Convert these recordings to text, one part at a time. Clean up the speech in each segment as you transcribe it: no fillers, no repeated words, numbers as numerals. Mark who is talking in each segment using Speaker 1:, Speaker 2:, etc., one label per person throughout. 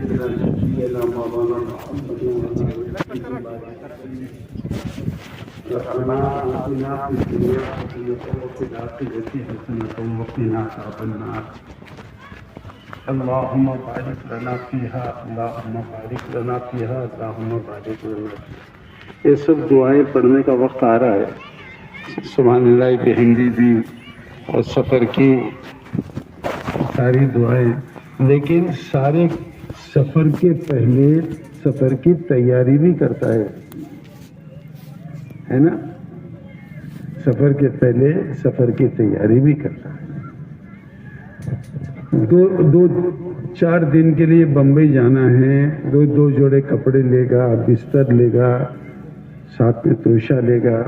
Speaker 1: على نبينا مولانا محمد وعلى ربنا آتنا في الدنيا حسنة وفي الآخرة حسنة وقنا عذاب النار اللهم بارك لنا فيها اللهم بارك لنا فيها اللهم بارك لنا فيها. یہ سب دعائیں پڑھنے کا وقت آ رہا ہے. سبحان اللہ بحمدہ بھی اور سفر کی ساری دعائیں، لیکن سارے سفر کے پہلے سفر کی تیاری بھی کرتا ہے نا. سفر کے پہلے سفر کی تیاری بھی کرتا ہے. دو چار دن کے لیے بمبئی جانا ہے، دو جوڑے کپڑے لے گا، بستر لے گا، ساتھ میں توشہ لے گا.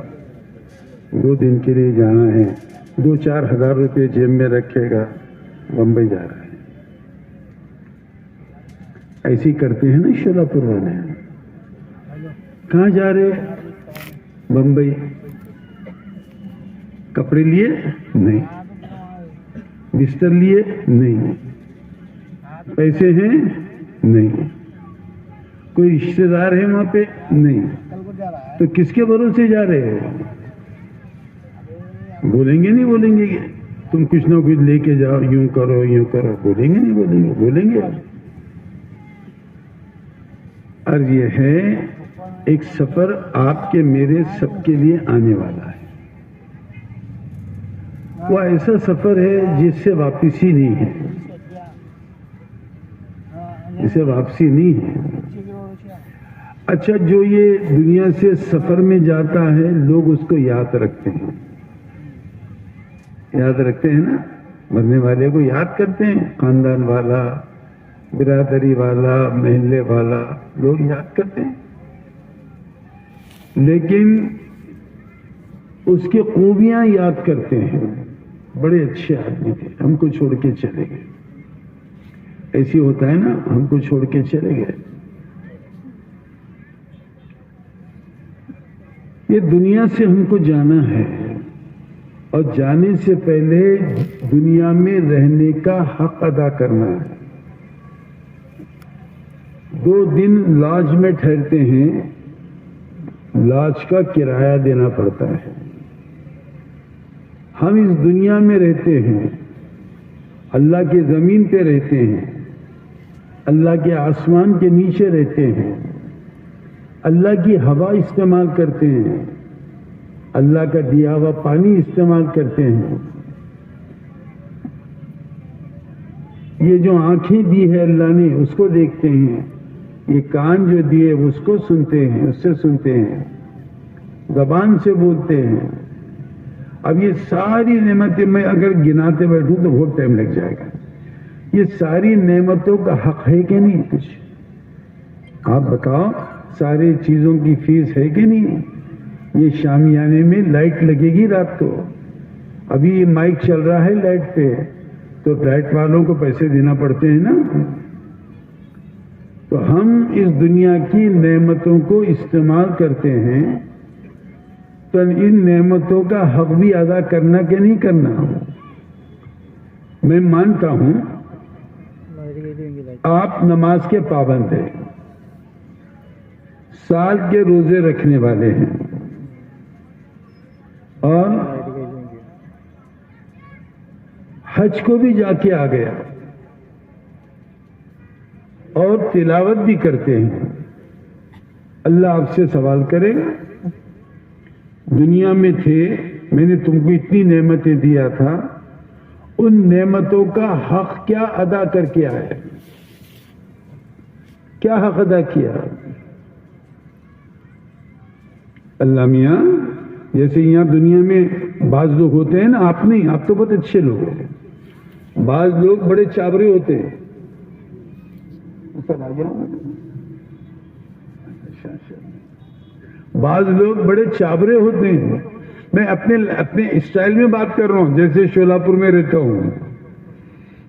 Speaker 1: 2 دن کے لیے جانا ہے، 2-4 ہزار روپے جیب میں رکھے گا، بمبئی جا رہا ہے. ایسی کرتے ہیں نا شولاپور والے. کہاں جا رہے؟ بمبئی. کپڑے لیے؟ نہیں. بستر لیے؟ نہیں. پیسے ہیں؟ نہیں. کوئی رشتے دار ہے وہاں پہ؟ نہیں. تو کس کے بھروسے جا رہے ہیں؟ بولیں گے نہیں بولیں گے کہ تم کچھ نہ کچھ لے کے جاؤ، یوں کرو یوں کرو. بولیں گے نہیں بولیں گے؟ بولیں گے. اور یہ ہے ایک سفر آپ کے میرے سب کے لیے آنے والا ہے. وہ ایسا سفر ہے جس سے واپسی نہیں ہے، جسے واپسی نہیں ہے. اچھا، جو یہ دنیا سے سفر میں جاتا ہے لوگ اس کو یاد رکھتے ہیں. یاد رکھتے ہیں نا، مرنے والے کو یاد کرتے ہیں. خاندان والا، برادری والا، محلے والا، لوگ یاد کرتے ہیں. لیکن اس کی خوبیاں یاد کرتے ہیں. بڑے اچھے آدمی تھے، ہم کو چھوڑ کے چلے گئے. ایسی ہوتا ہے نا، ہم کو چھوڑ کے چلے گئے. یہ دنیا سے ہم کو جانا ہے، اور جانے سے پہلے دنیا میں رہنے کا حق ادا کرنا ہے. 2 دن لاج میں ٹھہرتے ہیں، لاج کا کرایہ دینا پڑتا ہے. ہم اس دنیا میں رہتے ہیں، اللہ کی زمین پہ رہتے ہیں، اللہ کے آسمان کے نیچے رہتے ہیں، اللہ کی ہوا استعمال کرتے ہیں، اللہ کا دیا ہوا پانی استعمال کرتے ہیں. یہ جو آنکھیں دی ہے اللہ نے اس کو دیکھتے ہیں، یہ کان جو دیے اس کو سنتے ہیں، اس سے سنتے ہیں، زبان سے بولتے ہیں. اب یہ ساری نعمتیں میں اگر گناتے بیٹھوں تو بہت ٹائم لگ جائے گا. یہ ساری نعمتوں کا حق ہے کہ نہیں؟ کچھ آپ بتاؤ، ساری چیزوں کی فیس ہے کہ نہیں؟ یہ شامیانے میں لائٹ لگے گی رات کو. ابھی یہ مائک چل رہا ہے لائٹ پہ، تو لائٹ والوں کو پیسے دینا پڑتے ہیں نا. تو ہم اس دنیا کی نعمتوں کو استعمال کرتے ہیں، تو ان نعمتوں کا حق بھی ادا کرنا کہ نہیں کرنا. میں مانتا ہوں آپ نماز کے پابند ہیں، سال کے روزے رکھنے والے ہیں، اور حج کو بھی جا کے آ گیا، اور تلاوت بھی کرتے ہیں. اللہ آپ سے سوال کرے گا، دنیا میں تھے، میں نے تم کو اتنی نعمتیں دیا تھا، ان نعمتوں کا حق کیا ادا کر کے آئے؟ کیا حق ادا کیا؟ اللہ میاں، جیسے یہاں دنیا میں بعض لوگ ہوتے ہیں نا، آپ نہیں، آپ تو بہت اچھے لوگ ہیں. بعض لوگ بڑے چابرے ہوتے ہیں. بعض لوگ بڑے چابرے ہوتے ہیں. میں اپنے اسٹائل میں بات کر رہا ہوں، جیسے شولاپور میں رہتا ہوں،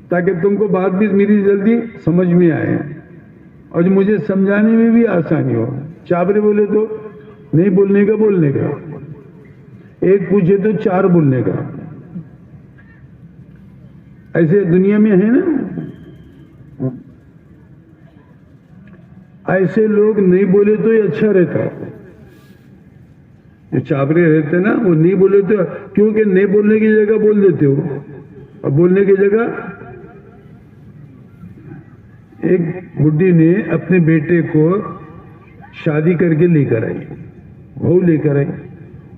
Speaker 1: تاکہ تم کو بات بھی میری جلدی سمجھ میں آئے اور مجھے سمجھانے میں بھی آسانی ہو. چابرے بولے تو نہیں بولنے کا، ایک پوچھے تو 4 بولنے کا. ایسے دنیا میں ہے نا. ایسے لوگ نہیں بولے تو یہ اچھا رہتا ہے. جو چابرے رہتے نا وہ نہیں بولے تو, کیونکہ نہیں بولنے کی جگہ بول دیتے ہو, اور بولنے کی جگہ. ایک بڈھی نے اپنے بیٹے کو شادی کر کے لے کر آئی, بہو لے کر آئی.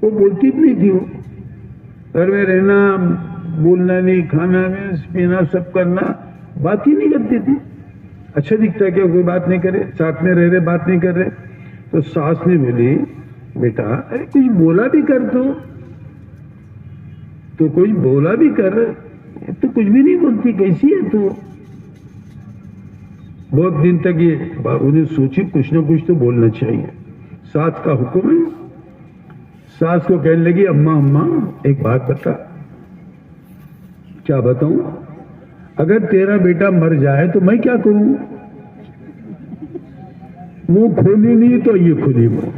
Speaker 1: وہ بولتی نہیں تھی, وہ گھر میں رہنا, بولنا نہیں, کھانا میں پینا سب کرنا, بات ہی نہیں کرتی تھی. اچھا دکھتا ہے کہ کوئی بات نہیں کرے, ساتھ میں رہ رہے بات نہیں کر رہے. تو ساس نے بولی بیٹا ارے کچھ بولا بھی کر, تو کچھ بولا بھی کر, تو کچھ بھی نہیں بولتی, کیسی ہے تو. بہت دن تک یہ انہیں سوچی کچھ نہ کچھ تو بولنا چاہیے. ساس کا حکم ہے. ساس کو کہنے لگی اماں ایک بات بتا. کیا بتاؤں؟ اگر تیرا بیٹا مر جائے تو میں کیا کروں؟ منہ کھولی نہیں تو یہ کھلی منہ.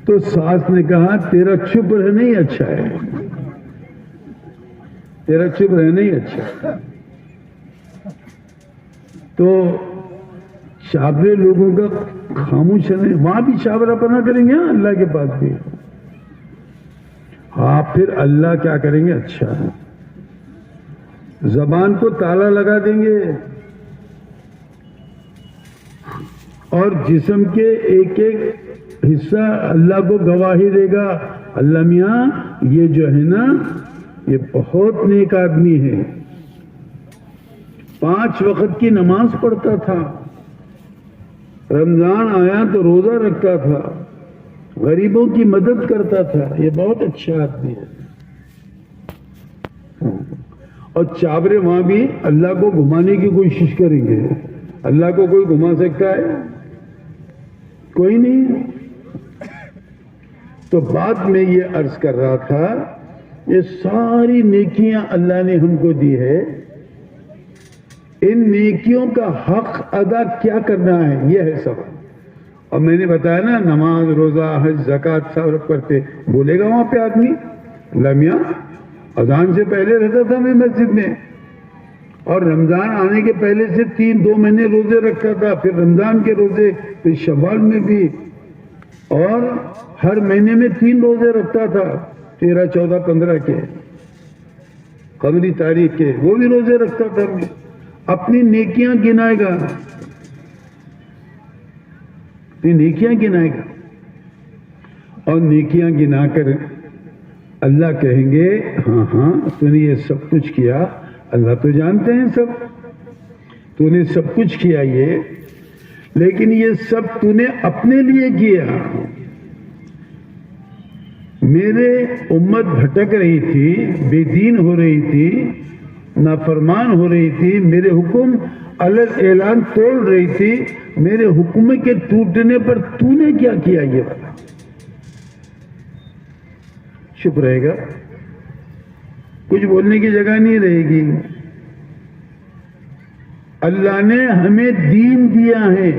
Speaker 1: تو ساس نے کہا تیرا چپ رہنا ہی اچھا ہے, تیرا چپ رہنا ہی اچھا ہے. تو چابرے لوگوں کا خاموش رہنے, وہاں بھی چابرا پنا کریں گے اللہ کے پاس بھی. ہاں پھر اللہ کیا کریں گے؟ اچھا زبان کو تالا لگا دیں گے, اور جسم کے ایک ایک حصہ اللہ کو گواہی دے گا, اللہ میاں یہ جو ہے نا یہ بہت نیک آدمی ہے, 5 وقت کی نماز پڑھتا تھا, رمضان آیا تو روزہ رکھتا تھا, غریبوں کی مدد کرتا تھا, یہ بہت اچھا آدمی ہے. اور چابرے وہاں بھی اللہ کو گھمانے کی کوشش کریں گے. اللہ کو کوئی گھما سکتا ہے؟ کوئی نہیں. تو بات میں یہ عرض کر رہا تھا, یہ ساری نیکیاں اللہ نے ہم کو دی ہے, ان نیکیوں کا حق ادا کیا کرنا ہے یہ ہے سوال. اور میں نے بتایا نا نماز روزہ حج زکوٰۃ سب کرتے, بولے گا وہاں پہ آدمی لمیاں اذان سے پہلے رہتا تھا میں مسجد میں, اور رمضان آنے کے پہلے سے 2 مہینے روزے رکھتا تھا, پھر رمضان کے روزے, پھر شوال میں بھی, اور ہر مہینے میں 3 روزے رکھتا تھا, 13 14 15 کے قمری تاریخ کے, وہ بھی روزے رکھتا تھا. اپنی نیکیاں گنائے گا, اپنی نیکیاں گنائے گا, اور نیکیاں گنا کر اللہ کہیں گے ہاں تو نے یہ سب کچھ کیا, اللہ تو جانتے ہیں سب, تو نے سب کچھ کیا یہ, لیکن یہ سب تو نے اپنے لیے کیا. میرے امت بھٹک رہی تھی, بے دین ہو رہی تھی, نافرمان ہو رہی تھی, میرے حکم الگ اعلان توڑ رہی تھی, میرے حکم کے ٹوٹنے پر تو نے کیا کیا یہ بتا. چپ رہے گا, کچھ بولنے کی جگہ نہیں رہے گی. اللہ نے ہمیں دین دیا ہے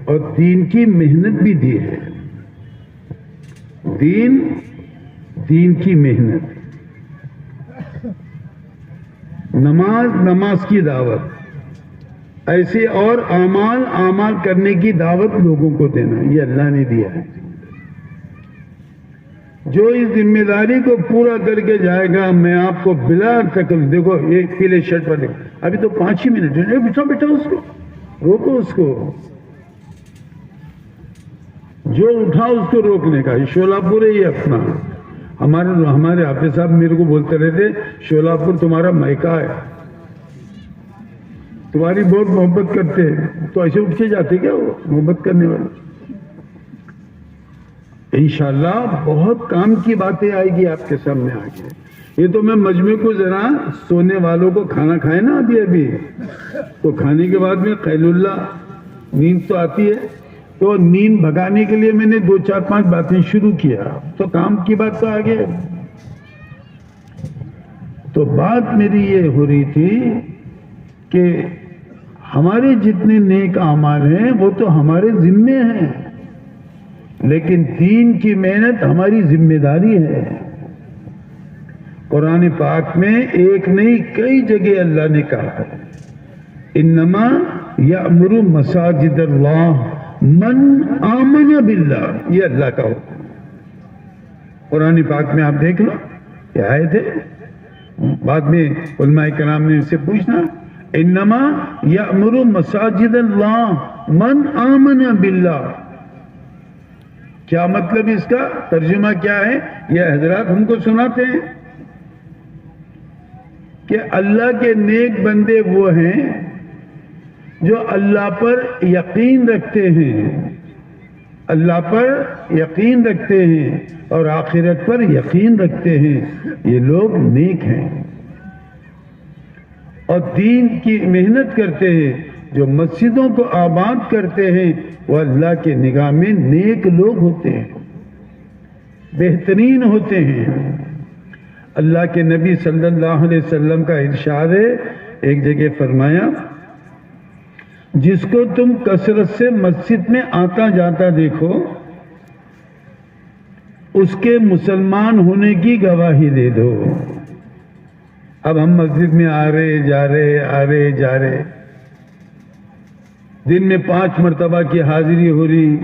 Speaker 1: اور دین کی محنت بھی دی ہے. دین کی محنت, نماز کی دعوت, ایسے اور اعمال کرنے کی دعوت لوگوں کو دینا, یہ اللہ نے دیا ہے. جو اس ذمہ داری کو پورا کر کے جائے گا, میں آپ کو بلا تکلیف, دیکھو یہ پیلے شرٹ پر دیکھو, ابھی تو 5 ہی منٹ ہے, بیٹھا اس کو روکو, اس کو جو اٹھا اس کو روکنے کا. یہ شولاپور ہے, یہ اپنا ہمارے حافظ صاحب میرے کو بولتے رہتے شولاپور تمہارا میکہ ہے, تمہاری بہت محبت کرتے ہیں. تو ایسے اٹھ کے جاتے کیا وہ محبت کرنے والے؟ انشاءاللہ بہت کام کی باتیں آئے گی آپ کے سامنے آگے. یہ تو میں مجمع کو ذرا سونے والوں کو کھانا کھائے نا ابھی تو کھانے کے بعد میں قیل اللہ نیند تو آتی ہے, تو نیند بھگانے کے لیے میں نے 2 4 5 باتیں شروع کیا, تو کام کی بات تو آگے. تو بات میری یہ ہو رہی تھی کہ ہمارے جتنے نیک اعمال ہیں وہ تو ہمارے ذمے ہیں, لیکن دین کی محنت ہماری ذمہ داری ہے. قرآن پاک میں ایک نہیں کئی جگہ اللہ نے کہا ہے انما یأمر مساجد اللہ من آمن باللہ، یہ اللہ کا حکم ہے۔ قرآن پاک میں آپ دیکھ لو، یہ آیت ہے، بعد میں علماء کرام نے ان سے پوچھنا، انما یأمر مساجد اللہ من آمن باللہ، کیا مطلب اس کا ترجمہ کیا ہے؟ یہ حضرات ہم کو سناتے ہیں کہ اللہ کے نیک بندے وہ ہیں جو اللہ پر یقین رکھتے ہیں، اللہ پر یقین رکھتے ہیں اور آخرت پر یقین رکھتے ہیں، یہ لوگ نیک ہیں اور دین کی محنت کرتے ہیں۔ جو مسجدوں کو آباد کرتے ہیں وہ اللہ کے نگاہ میں نیک لوگ ہوتے ہیں، بہترین ہوتے ہیں۔ اللہ کے نبی صلی اللہ علیہ وسلم کا ارشاد ہے، ایک جگہ فرمایا، جس کو تم کثرت سے مسجد میں آتا جاتا دیکھو اس کے مسلمان ہونے کی گواہی دے دو۔ اب ہم مسجد میں آ رہے جا رہے دن میں 5 مرتبہ کی حاضری ہو رہی،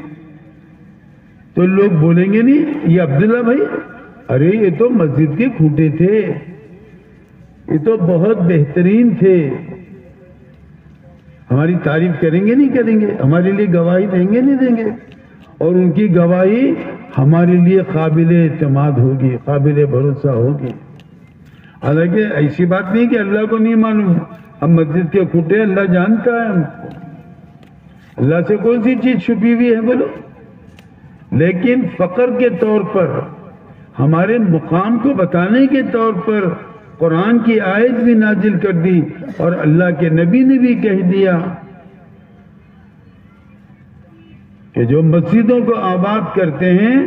Speaker 1: تو لوگ بولیں گے نہیں یہ عبداللہ بھائی، ارے یہ تو مسجد کے کھوٹے تھے، یہ تو بہت بہترین تھے، ہماری تعریف کریں گے نہیں کریں گے، ہمارے لیے گواہی دیں گے نہیں دیں گے، اور ان کی گواہی ہمارے لیے قابل اعتماد ہوگی، قابل بھروسہ ہوگی۔ حالانکہ ایسی بات نہیں کہ اللہ کو نہیں معلوم، ہم مسجد کے کھوٹے، اللہ جانتا ہے ہم کو، اللہ سے کون سی چیز چھپی ہوئی ہے بولو؟ لیکن فخر کے طور پر، ہمارے مقام کو بتانے کے طور پر قرآن کی آیت بھی نازل کر دی اور اللہ کے نبی نے بھی کہہ دیا کہ جو مسجدوں کو آباد کرتے ہیں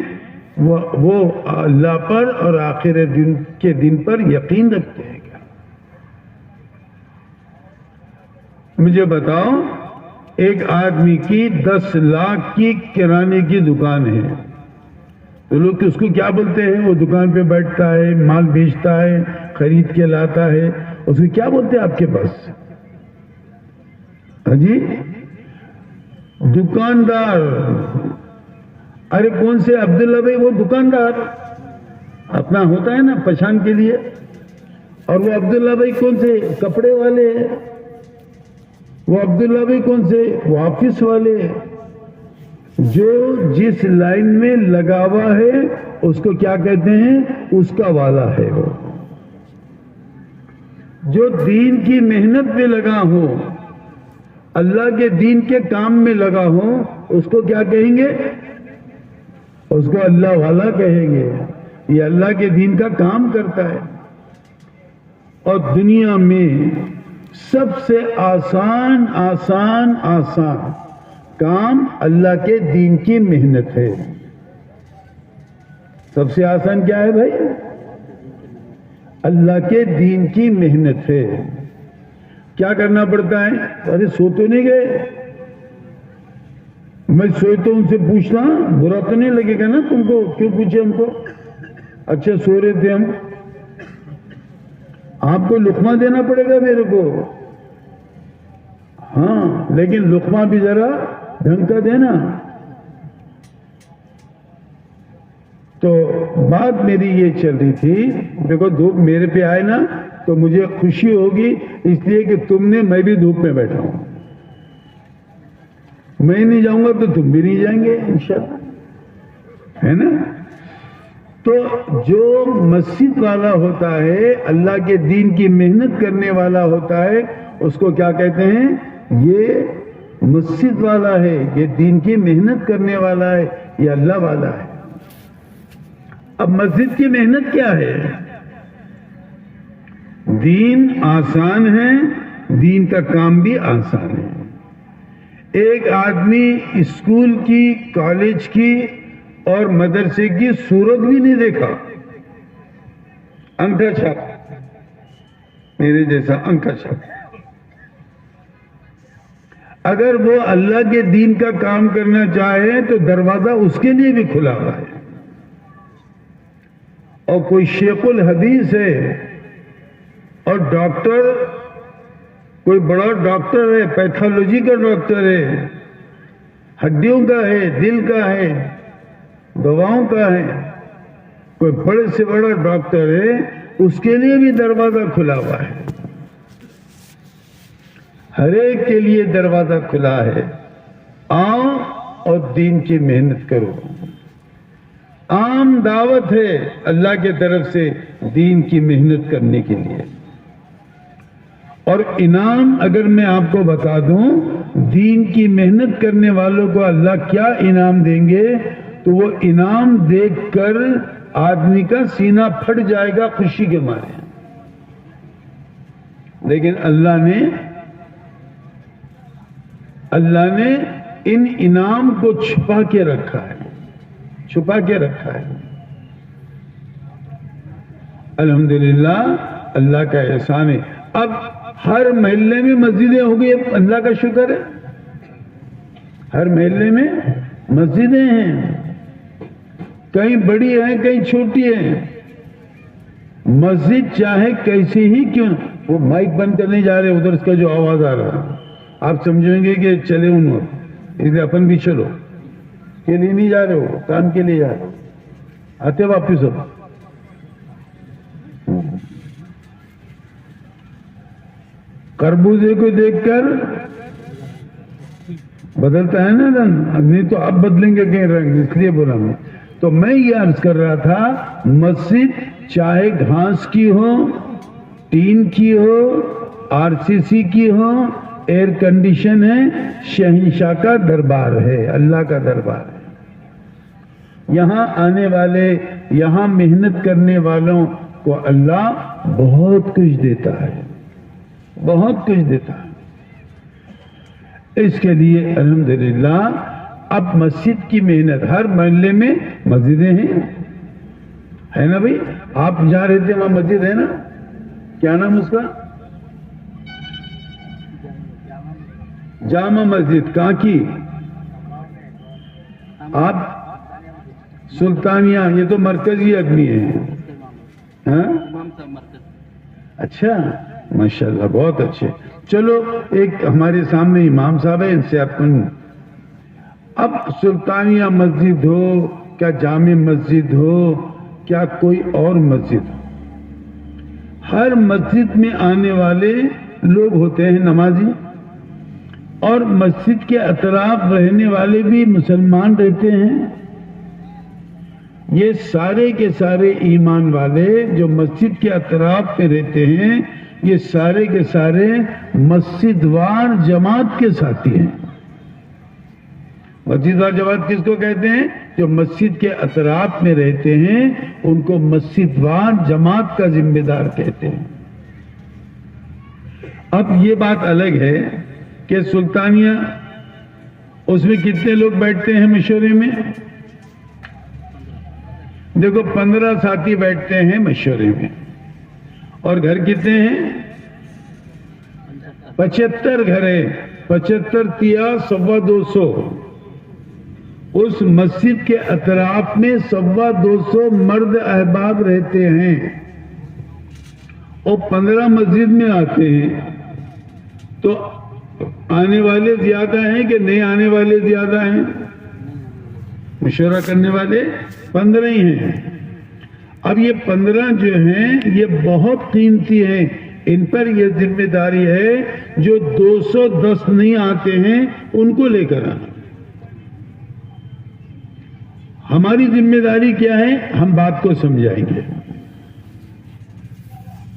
Speaker 1: وہ اللہ پر اور آخر کے دن پر یقین رکھتے ہیں۔ کیا مجھے بتاؤ، ایک آدمی کی 10 لاکھ کی کرانے کی دکان ہے، تو لوگ اس کو کیا بولتے ہیں؟ وہ دکان پہ بیٹھتا ہے، مال بیچتا ہے، خرید کے لاتا ہے، اس کو کیا بولتے ہیں آپ کے پاس؟ ہاں جی، دکاندار۔ ارے کون سے عبداللہ بھائی؟ وہ دکاندار اپنا ہوتا ہے نا پہچان کے لیے، اور وہ عبداللہ بھائی کون سے؟ کپڑے والے۔ وہ عبداللہ بھائی کون سے؟ وہ آفس والے۔ جو جس لائن میں لگا ہوا ہے اس کو کیا کہتے ہیں؟ اس کا والا ہے وہ۔ جو دین کی محنت میں لگا ہو، اللہ کے دین کے کام میں لگا ہو، اس کو کیا کہیں گے؟ اس کو اللہ والا کہیں گے، یہ اللہ کے دین کا کام کرتا ہے۔ اور دنیا میں سب سے آسان کام اللہ کے دین کی محنت ہے۔ سب سے آسان کیا ہے بھائی؟ اللہ کے دین کی محنت ہے۔ کیا کرنا پڑتا ہے؟ ارے سو تو نہیں گئے؟ میں سوئے تو ان سے پوچھنا برا تو نہیں لگے گا نا تم کو؟ کیوں پوچھے ہم کو؟ اچھا سو رہے تھے ہم، آپ کو لقمہ دینا پڑے گا میرے کو، ہاں لیکن لقمہ بھی ذرا ڈھنگ کا دینا۔ تو بات میری یہ چل رہی تھی، دیکھو دھوپ میرے پہ آئے نا تو مجھے خوشی ہوگی، اس لیے کہ تم نے، میں بھی دھوپ میں بیٹھا ہوں، میں نہیں جاؤں گا تو تم بھی نہیں جائیں گے انشاءاللہ، ہے نا؟ تو جو مسجد والا ہوتا ہے، اللہ کے دین کی محنت کرنے والا ہوتا ہے، اس کو کیا کہتے ہیں؟ یہ مسجد والا ہے، یہ دین کی محنت کرنے والا ہے، یہ اللہ والا ہے۔ اب مسجد کی محنت کیا ہے؟ دین آسان ہے، دین کا کام بھی آسان ہے۔ ایک آدمی اسکول کی، کالج کی اور مدرسے کی صورت بھی نہیں دیکھا، انگھا چھاپ، میرے جیسا انگھا چھاپ، اگر وہ اللہ کے دین کا کام کرنا چاہے تو دروازہ اس کے لیے بھی کھلا ہوا ہے۔ اور کوئی شیخ الحدیث ہے اور ڈاکٹر کوئی بڑا ڈاکٹر ہے، پیتھولوجی کا ڈاکٹر ہے، ہڈیوں کا ہے، دل کا ہے، دواؤں کا ہے، کوئی بڑے سے بڑا ڈاکٹر ہے، اس کے لیے بھی دروازہ کھلا ہوا ہے. ہر ایک کے لیے دروازہ کھلا ہے. آؤ اور دین کی محنت کرو. عام دعوت ہے اللہ کے طرف سے دین کی محنت کرنے کے لیے. اور انعام اگر میں آپ کو بتا دوں، دین کی محنت کرنے والوں کو اللہ کیا انعام دیں گے، تو وہ انعام دیکھ کر آدمی کا سینہ پھٹ جائے گا خوشی کے مارے. لیکن اللہ نے ان انعام کو چھپا کے رکھا ہے، چھپا کے رکھا ہے. الحمدللہ اللہ کا احسان ہے. اب ہر محلے میں مسجدیں ہو گئی، اللہ کا شکر ہے. ہر محلے میں مسجدیں ہیں، کہیں بڑی ہیں کہیں چھوٹی ہیں. مسجد چاہے کیسی ہی کیوں، وہ مائک بند کرنے جا رہے ادھر اس کا جو آواز آ رہا آپ سمجھیں گے کہ چلے انہوں، اس لیے اپن بھی چلو. کے لیے نہیں جا رہے ہو، کام کے لیے جا رہے ہو، آتے واپس ہو. خربوزے کو دیکھ کر بدلتا ہے نا رنگ، نہیں تو اب بدلیں گے کہیں رنگ، اس لیے بولا میں. تو میں یہ عرض کر رہا تھا، مسجد چاہے گھاس کی ہو، ٹین کی ہو، RCC کی ہو، ایئر کنڈیشن ہے، شہنشاہ کا دربار ہے، اللہ کا دربار ہے. یہاں آنے والے، یہاں محنت کرنے والوں کو اللہ بہت کچھ دیتا ہے، بہت کچھ دیتا ہے. اس کے لیے الحمدللہ اب مسجد کی محنت، ہر محلے میں مسجدیں ہیں، ہے نا بھائی؟ آپ جہاں رہتے ہیں وہاں مسجد ہے نا؟ کیا نام اس کا؟ جامع مسجد. کہاں کی؟ آپ سلطانیہ، یہ تو مرکزی آدمی ہے. اچھا ماشاءاللہ بہت اچھے. چلو ایک ہمارے سامنے امام صاحب ہیں، ان سے آپ اب سلطانیہ مسجد ہو، کیا جامع مسجد ہو، کیا کوئی اور مسجد ہو، ہر مسجد میں آنے والے لوگ ہوتے ہیں نمازی، اور مسجد کے اطراف رہنے والے بھی مسلمان رہتے ہیں. یہ سارے کے سارے ایمان والے جو مسجد کے اطراف پہ رہتے ہیں، یہ سارے کے سارے مسجد وار جماعت کے ساتھی ہیں. مسجد وار جماعت کس کو کہتے ہیں؟ جو مسجد کے اطراف میں رہتے ہیں ان کو مسجد وار جماعت کا ذمہ دار کہتے ہیں. اب یہ بات الگ ہے کہ سلطانیہ، اس میں کتنے لوگ بیٹھتے ہیں مشورے میں؟ دیکھو 15 ساتھی بیٹھتے ہیں مشورے میں، اور گھر کتنے ہیں؟ 75 گھر ہے. 75 تیا 250. اس مسجد کے اطراف میں 250 مرد احباب رہتے ہیں، اور 15 مسجد میں آتے ہیں. تو آنے والے زیادہ ہیں کہ نہیں آنے والے زیادہ ہیں؟ مشورہ کرنے والے 15 ہی ہیں. اب یہ 15 جو ہیں یہ بہت قیمتی ہیں، ان پر یہ ذمہ داری ہے جو 210 نہیں آتے ہیں ان کو لے کر آنا. ہماری ذمہ داری کیا ہے؟ ہم بات کو سمجھائیں گے،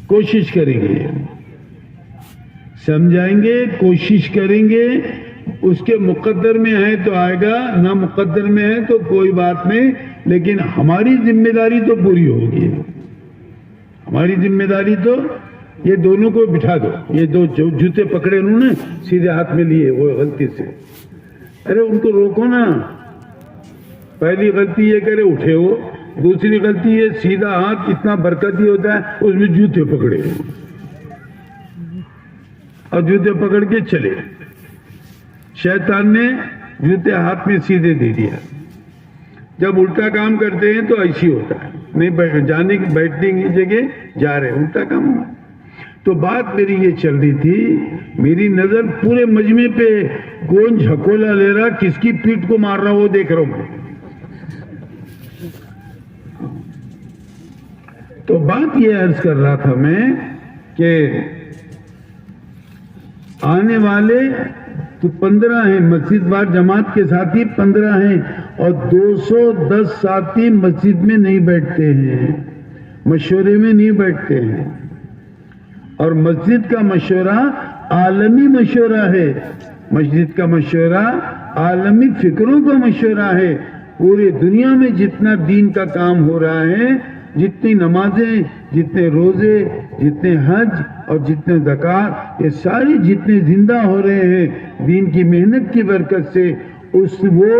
Speaker 1: کوشش کریں گے، سمجھائیں گے، کوشش کریں گے. اس کے مقدر میں ہے تو آئے گا، نہ مقدر میں ہے تو کوئی بات نہیں، لیکن ہماری ذمہ داری تو پوری ہوگی. ہماری ذمہ داری تو، یہ دونوں کو بٹھا دو، یہ دو جوتے پکڑے انہوں نے سیدھے ہاتھ میں لیے وہ غلطی سے، ارے ان کو روکو نا. پہلی غلطی یہ کرے اٹھے ہو، دوسری غلطی یہ سیدھا ہاتھ اتنا برکتی ہوتا ہے اس میں جوتے پکڑے اور جوتے پکڑ کے چلے. شیطان نے جوتے ہاتھ میں سیدھے دے دیا. جب الٹا کام کرتے ہیں تو ایسی ہوتا ہے، نہیں جانے کی بیٹھنے کی جگہ جا رہے، الٹا کام ہوا. تو بات میری یہ چل رہی تھی، میری نظر پورے مجمع پہ کون جھکولا لے رہا، کس کی پیٹھ کو مار رہا وہ دیکھ رہا ہوں میں. تو بات یہ عرض کر رہا تھا میں کہ آنے والے تو 15 ہیں، مسجد وار جماعت کے ساتھی 15 ہیں، اور 210 ساتھی مسجد میں نہیں بیٹھتے ہیں، مشورے میں نہیں بیٹھتے ہیں. اور مسجد کا مشورہ عالمی مشورہ ہے، مسجد کا مشورہ عالمی فکروں کا مشورہ ہے. پوری دنیا میں جتنا دین کا کام ہو رہا ہے، جتنی نمازیں، جتنے روزے، جتنے حج اور جتنے زکوٰۃ، یہ ساری جتنے زندہ ہو رہے ہیں دین کی محنت کی برکت سے، وہ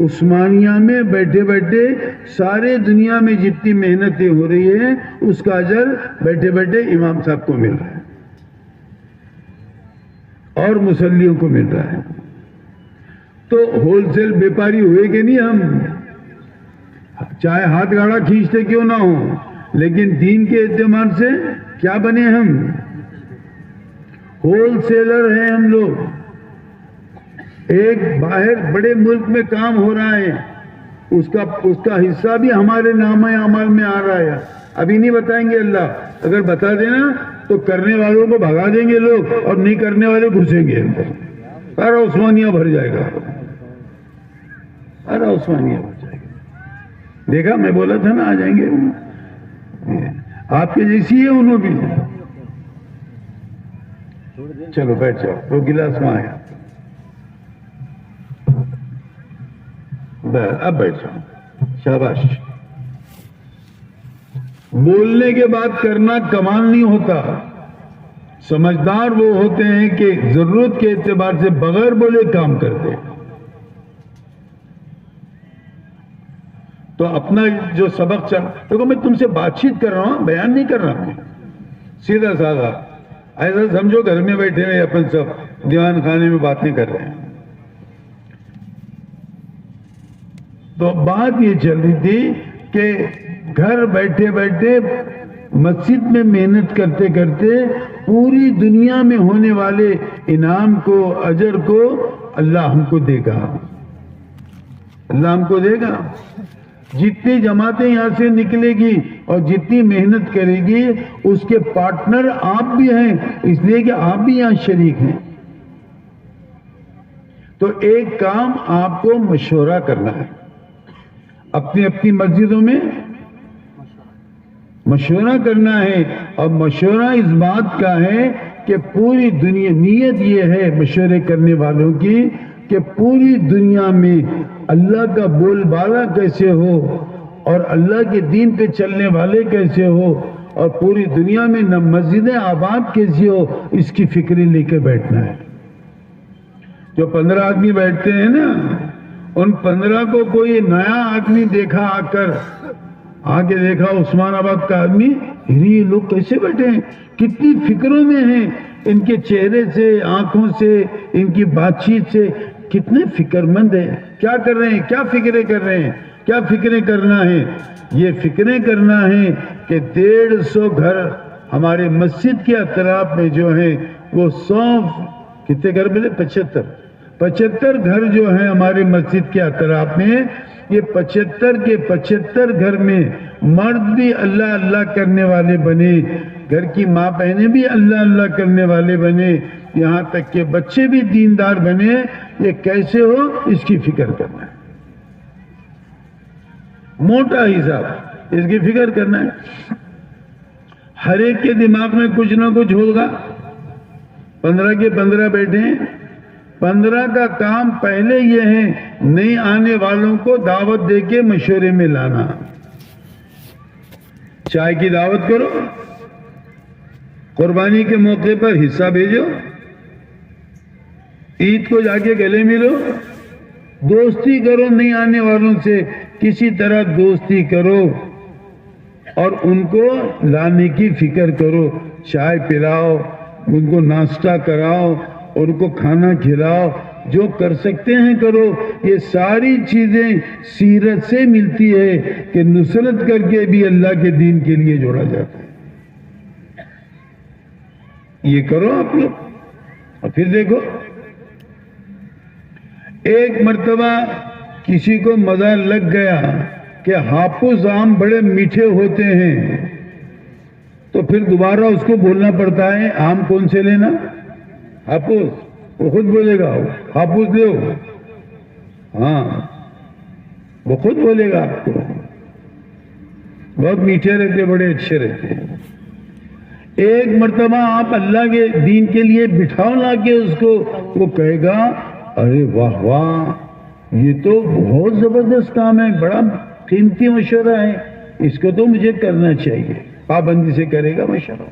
Speaker 1: عثمانیہ میں بیٹھے بیٹھے سارے دنیا میں جتنی محنتیں ہو رہی ہیں اس کا اجر بیٹھے بیٹھے امام صاحب کو مل رہا ہے اور مصلیوں کو مل رہا ہے. تو ہول سیل بیپاری ہوئے کہ نہیں ہم، چاہے ہاتھ گاڑا کھینچتے کیوں نہ ہو، لیکن دین کے اعتبار سے کیا بنے ہم؟ ہول سیلر ہیں ہم لوگ. ایک باہر بڑے ملک میں کام ہو رہا ہے، اس کا حصہ بھی ہمارے نامہ اعمال میں آ رہا ہے. ابھی نہیں بتائیں گے اللہ، اگر بتا دینا تو کرنے والوں کو بھگا دیں گے لوگ اور نہیں کرنے والے گھسیں گے اندر، سارا عثمانیہ بھر جائے گا، سارا عثمانیہ بھر جائے گا. دیکھا میں بولا تھا نا آ جائیں گے، آپ کے جیسی ہے انہوں بھی. چلو بیٹھ جاؤ، تو گلاس میں آیا، اب بیٹھ جاؤ، شاباش. بولنے کے بعد کرنا کمال نہیں ہوتا. سمجھدار وہ ہوتے ہیں کہ ضرورت کے اعتبار سے بغیر بولے کام کرتے ہیں. تو اپنا جو سبق چل، دیکھو میں تم سے بات چیت کر رہا ہوں، بیان نہیں کر رہا میں، سیدھا سادہ. ایسا سمجھو گھر میں بیٹھے ہوئے اپن سب دیوان خانے میں باتیں کر رہے ہیں. تو بات یہ چل رہی تھی کہ گھر بیٹھے بیٹھے مسجد میں محنت کرتے کرتے پوری دنیا میں ہونے والے انعام کو، اجر کو اللہ ہم کو دے گا، اللہ ہم کو دے گا. جتنی جماعتیں یہاں سے نکلے گی اور جتنی محنت کرے گی اس کے پارٹنر آپ بھی ہیں، اس لیے کہ آپ بھی یہاں شریک ہیں. تو ایک کام آپ کو مشورہ کرنا ہے، اپنی اپنی مسجدوں میں مشورہ کرنا ہے. اور مشورہ اس بات کا ہے کہ پوری دنیا، نیت یہ ہے مشورے کرنے والوں کی کہ پوری دنیا میں اللہ کا بول بالا کیسے ہو اور اللہ کے دین پہ چلنے والے کیسے ہو، اور پوری دنیا میں نہ مسجدیں آباد کیسی ہو، اس کی فکریں لے کے بیٹھنا ہے. جو 15 آدمی بیٹھتے ہیں نا، ان 15 کو کوئی نیا آدمی دیکھا آ کے دیکھا عثمان آباد کا آدمی، یہ لوگ کیسے بیٹھے ہیں، کتنی فکروں میں ہیں، ان کے چہرے سے، آنکھوں سے، ان کی بات چیت سے کتنے فکر مند ہیں، کیا کر رہے ہیں، کیا فکریں کر رہے ہیں، کیا فکریں کرنا ہے. یہ فکریں کرنا ہے کہ 150 گھر ہمارے مسجد کے اطراف میں جو ہیں وہ 100، کتنے گھر ملے، 75 گھر جو ہیں ہمارے مسجد کے اطراف میں، یہ 75 کے 75 گھر میں مرد بھی اللہ اللہ کرنے والے بنے، گھر کی ماں بہنیں بھی اللہ اللہ کرنے والے بنے، یہاں تک کہ بچے بھی دیندار بنے. یہ کیسے ہو، اس کی فکر کرنا ہے، موٹا حساب اس کی فکر کرنا ہے. ہر ایک کے دماغ میں کچھ نہ کچھ ہوگا. 15 کے 15 بیٹھے ہیں، 15 کا کام پہلے یہ ہے نہیں آنے والوں کو دعوت دے کے مشورے میں لانا. چائے کی دعوت کرو، قربانی کے موقع پر حصہ بھیجو، عید کو جا کے گلے ملو، دوستی کرو، نہیں آنے والوں سے کسی طرح دوستی کرو اور ان کو لانے کی فکر کرو. چائے پلاؤ، ان کو ناشتہ کراؤ، ان کو کھانا کھلاؤ، جو کر سکتے ہیں کرو. یہ ساری چیزیں سیرت سے ملتی ہے کہ نصرت کر کے بھی اللہ کے دین کے لیے جوڑا جاتا ہے. یہ کرو آپ لوگ، اور پھر دیکھو ایک مرتبہ کسی کو مزہ لگ گیا کہ ہاپس آم بڑے میٹھے ہوتے ہیں، تو پھر دوبارہ اس کو بولنا پڑتا ہے آم کون سے لینا، ہاپس، وہ خود بولے گا ہاپس لو، ہاں وہ خود بولے گا آپ کو، بہت میٹھے رہتے، بڑے اچھے رہتے ہیں۔ ایک مرتبہ آپ اللہ کے دین کے لیے بٹھاؤ لا کے اس کو، وہ کہے گا ارے واہ واہ یہ تو بہت زبردست کام ہے، بڑا قیمتی مشورہ ہے، اس کو تو مجھے کرنا چاہیے، پابندی سے کرے گا مشورہ۔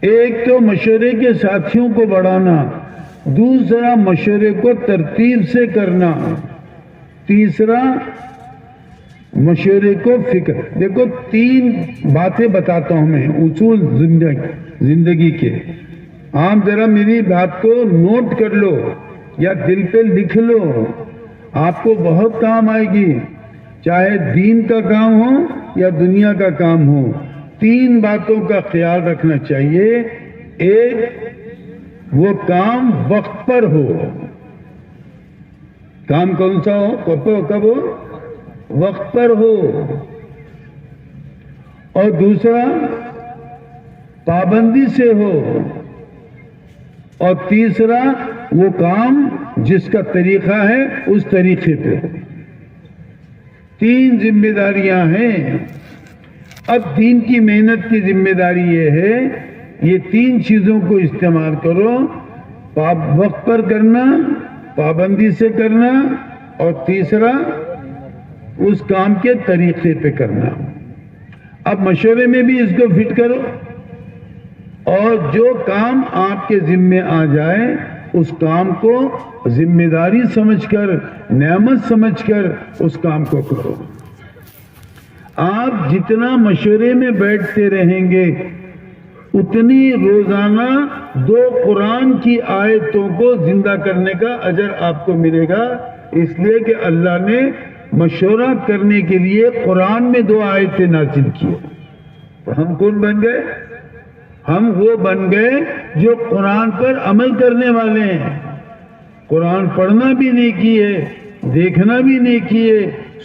Speaker 1: ایک تو مشورے کے ساتھیوں کو بڑھانا، دوسرا مشورے کو ترتیب سے کرنا، تیسرا مشورے کو فکر۔ دیکھو 3 باتیں بتاتا ہوں میں، اصول زندگی کے، آپ ذرا میری بات کو نوٹ کر لو یا دل پہ لکھ لو، آپ کو بہت کام آئے گی، چاہے دین کا کام ہو یا دنیا کا کام ہو۔ 3 باتوں کا خیال رکھنا چاہیے۔ ایک، وہ کام وقت پر ہو، کام کون سا ہو، کب ہو، وقت پر ہو، اور دوسرا پابندی سے ہو، اور تیسرا وہ کام جس کا طریقہ ہے اس طریقے پہ ہو۔ 3 ذمہ داریاں ہیں۔ اب دین کی محنت کی ذمہ داری یہ ہے، یہ 3 چیزوں کو استعمال کرو، وقت پر کرنا، پابندی سے کرنا، اور تیسرا اس کام کے طریقے پہ کرنا۔ اب مشورے میں بھی اس کو فٹ کرو، اور جو کام آپ کے ذمے آ جائے اس کام کو ذمہ داری سمجھ کر، نعمت سمجھ کر اس کام کو کرو۔ آپ جتنا مشورے میں بیٹھتے رہیں گے اتنی روزانہ 2 قرآن کی آیتوں کو زندہ کرنے کا اجر آپ کو ملے گا، اس لیے کہ اللہ نے مشورہ کرنے کے لیے قرآن میں 2 آیتیں نازل کی۔ تو ہم کون بن گئے؟ ہم وہ بن گئے جو قرآن پر عمل کرنے والے ہیں۔ قرآن پڑھنا بھی نہیں کیے، دیکھنا بھی نہیں کیے،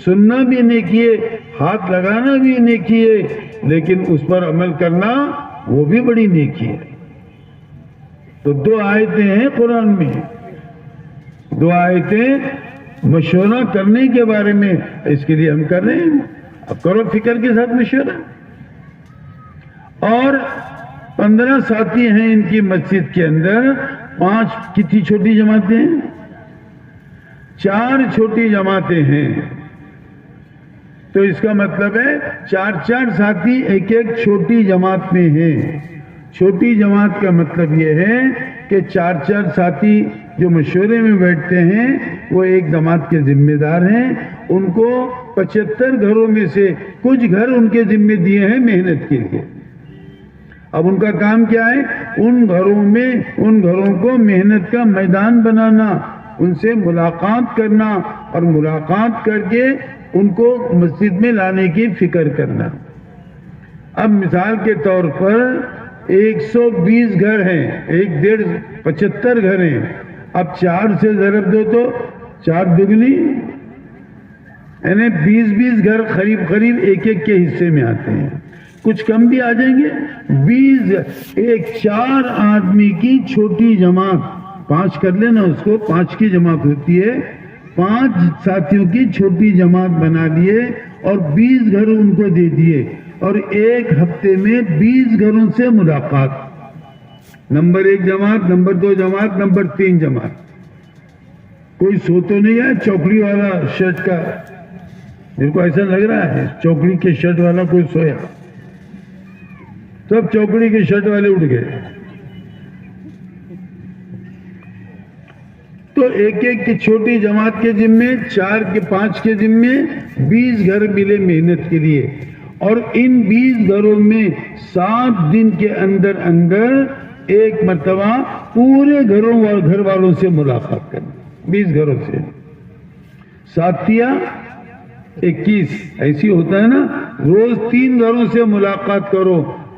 Speaker 1: سننا بھی نہیں کیے، ہاتھ لگانا بھی نہیں کیے، لیکن اس پر عمل کرنا وہ بھی بڑی نیکی ہے۔ تو 2 آیتیں ہیں قرآن میں، 2 آیتیں مشورہ کرنے کے بارے میں، اس کے لیے ہم کر رہے ہیں۔ اب کرو فکر کے ساتھ مشورہ۔ اور 15 ساتھی ہیں ان کی مسجد کے اندر، 5 کتنی چھوٹی جماعتیں ہیں؟ 4 چھوٹی جماعتیں ہیں، تو اس کا مطلب ہے 4 ساتھی ایک چھوٹی جماعت میں ہیں۔ چھوٹی جماعت کا مطلب یہ ہے کہ 4 ساتھی جو مشورے میں بیٹھتے ہیں وہ ایک جماعت کے ذمہ دار ہیں۔ ان کو 75 گھروں میں سے کچھ گھر ان کے ذمہ دیے ہیں محنت کے لیے۔ اب ان کا کام کیا ہے؟ ان گھروں کو محنت کا میدان بنانا، ان سے ملاقات کرنا، اور ملاقات کر کے ان کو مسجد میں لانے کی فکر کرنا۔ اب مثال کے طور پر 120 گھر ہیں، 75 گھر ہیں، اب 4 سے ضرب دو تو 4 دگنی، یعنی 20 گھر قریب ایک کے حصے میں آتے ہیں، کچھ کم بھی آ جائیں گے۔ 4 آدمی کی چھوٹی جماعت، 5 کر لینا اس کو، 5 کی جماعت ہوتی ہے، 5 ساتھیوں کی چھوٹی جماعت بنا لیے اور 20 گھر ان کو دے دیے، اور ایک ہفتے میں 20 گھروں سے ملاقات۔ نمبر 1 جماعت، نمبر 2 جماعت، نمبر 3 جماعت۔ کوئی سو تو نہیں ہے چوکڑی والا شرٹ کا؟ میرے کو ایسا لگ رہا ہے چوکڑی کے شرٹ والا کوئی سویا، سب چوکڑی کے شرٹ والے اٹھ گئے۔ تو ایک کی چھوٹی جماعت کے ذمے، 4 کے 5 کے ذمے 20 گھر ملے محنت کے لیے، اور ان 20 گھروں میں 7 دن کے اندر ایک مرتبہ پورے گھر والوں سے ملاقات کرنا، 20 گھروں سے، 7 21 ایسی ہوتا ہے نا، روز 3 گھروں سے ملاقات کرو،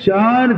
Speaker 1: 4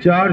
Speaker 1: 4